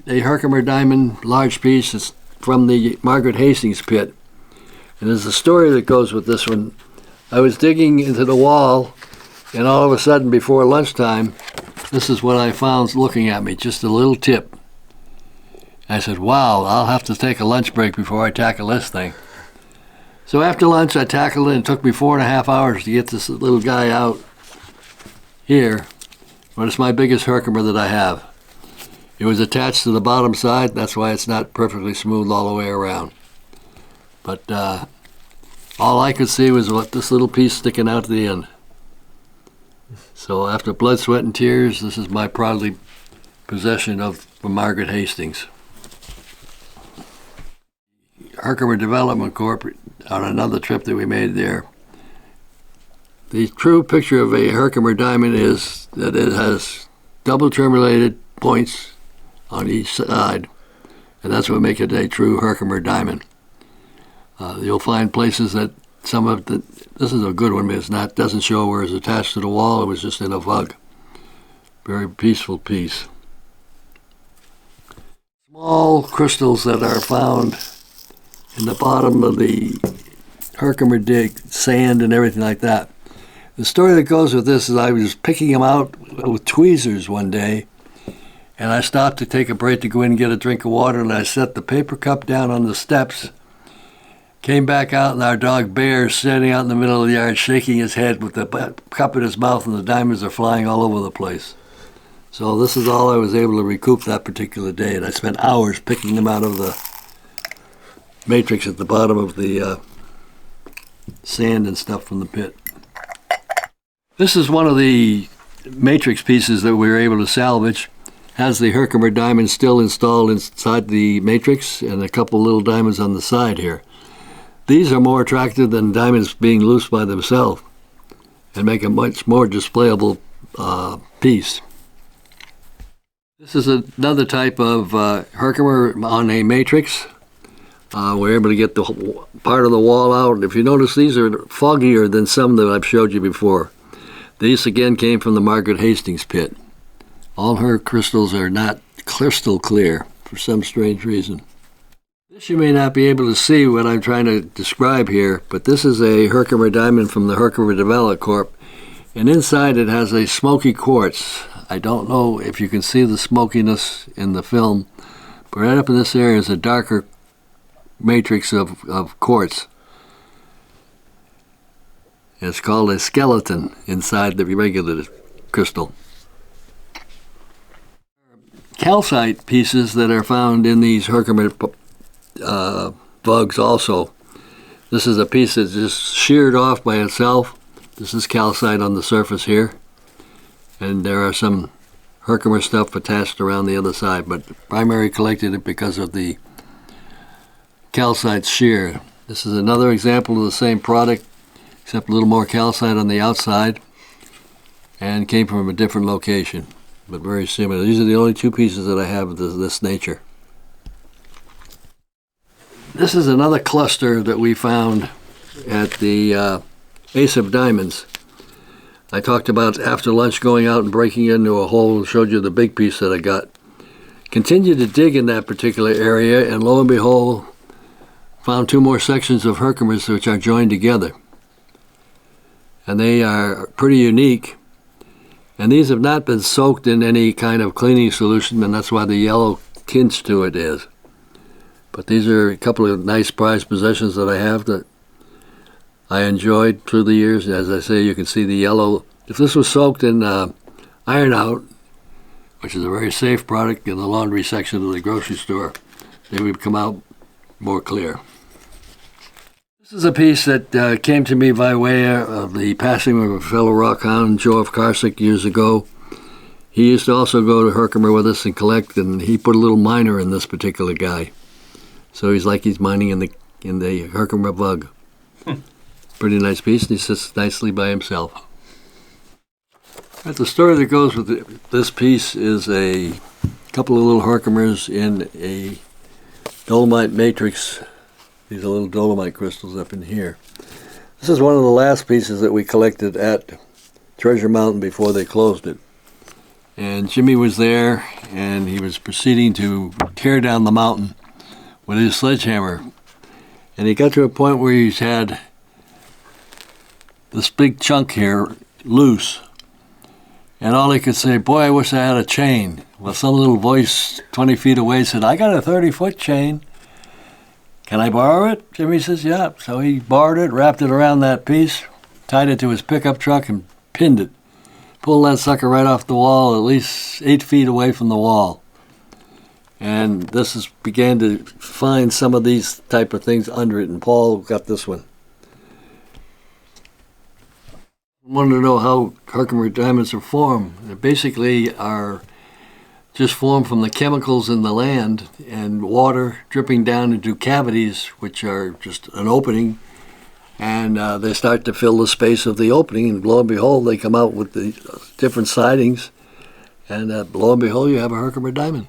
A Herkimer diamond, large piece. It's from the Margaret Hastings pit. And there's a story that goes with this one. I was digging into the wall, and all of a sudden, before lunchtime, this is what I found looking at me, just a little tip. I said, wow, I'll have to take a lunch break before I tackle this thing. So after lunch, I tackled it, and it took me 4.5 hours to get this little guy out here. But it's my biggest Herkimer that I have. It was attached to the bottom side. That's why it's not perfectly smooth all the way around. But all I could see was what this little piece sticking out at the end. So after blood, sweat, and tears, this is my proudly possession from Margaret Hastings. Herkimer Development Corp. On another trip that we made there. The true picture of a Herkimer diamond is that it has double terminated points on each side, and that's what makes it a true Herkimer diamond. You'll find places that some of this is a good one, but it doesn't show where it's attached to the wall. It was just in a vug. Very peaceful piece. Small crystals that are found in the bottom of the Herkimer dig, sand and everything like that. The story that goes with this is I was picking them out with tweezers one day, and I stopped to take a break to go in and get a drink of water, and I set the paper cup down on the steps, came back out, and our dog Bear is standing out in the middle of the yard shaking his head with the cup in his mouth, and the diamonds are flying all over the place. So this is all I was able to recoup that particular day, and I spent hours picking them out of the matrix at the bottom of the sand and stuff from the pit. This is one of the matrix pieces that we were able to salvage. Has the Herkimer diamond still installed inside the matrix and a couple little diamonds on the side here. These are more attractive than diamonds being loose by themselves and make a much more displayable piece. This is another type of Herkimer on a matrix. We're able to get the part of the wall out. If you notice, these are foggier than some that I've showed you before. These again came from the Margaret Hastings pit. All her crystals are not crystal clear for some strange reason. This you may not be able to see what I'm trying to describe here, but this is a Herkimer diamond from the Herkimer Development Corp. And inside it has a smoky quartz. I don't know if you can see the smokiness in the film, but right up in this area is a darker matrix of quartz. It's called a skeleton inside the regular crystal. Calcite pieces that are found in these Herkimer bugs also. This is a piece that's just sheared off by itself. This is calcite on the surface here. And there are some Herkimer stuff attached around the other side, but primary collected it because of the calcite shear. This is another example of the same product, except a little more calcite on the outside, and came from a different location, but very similar. These are the only two pieces that I have of this nature. This is another cluster that we found at the Ace of Diamonds. I talked about after lunch going out and breaking into a hole and showed you the big piece that I got. Continued to dig in that particular area, and lo and behold, found two more sections of Herkimers which are joined together. And they are pretty unique. And these have not been soaked in any kind of cleaning solution, and that's why the yellow tinge to it is. But these are a couple of nice prized possessions that I have that I enjoyed through the years. As I say, you can see the yellow. If this was soaked in iron out, which is a very safe product in the laundry section of the grocery store, they would come out more clear. This is a piece that came to me by way of the passing of a fellow rock hound, Joe F. Carsick, years ago. He used to also go to Herkimer with us and collect, and he put a little miner in this particular guy. So he's like he's mining in the Herkimer bug. Pretty nice piece, and he sits nicely by himself. Right, the story that goes with this piece is a couple of little Herkimers in a dolomite matrix. These are little dolomite crystals up in here. This is one of the last pieces that we collected at Treasure Mountain before they closed it. And Jimmy was there, and he was proceeding to tear down the mountain with his sledgehammer. And he got to a point where he's had this big chunk here loose. And all he could say, boy, I wish I had a chain. Well, some little voice 20 feet away said, I got a 30-foot chain. Can I borrow it? Jimmy says, yeah. So he borrowed it, wrapped it around that piece, tied it to his pickup truck, and pinned it. Pulled that sucker right off the wall, at least 8 feet away from the wall. And began to find some of these type of things under it, and Paul got this one. I wanted to know how Herkimer diamonds are formed. They basically are just formed from the chemicals in the land and water dripping down into cavities, which are just an opening, and they start to fill the space of the opening, and lo and behold, they come out with the different sidings, and lo and behold, you have a Herkimer diamond.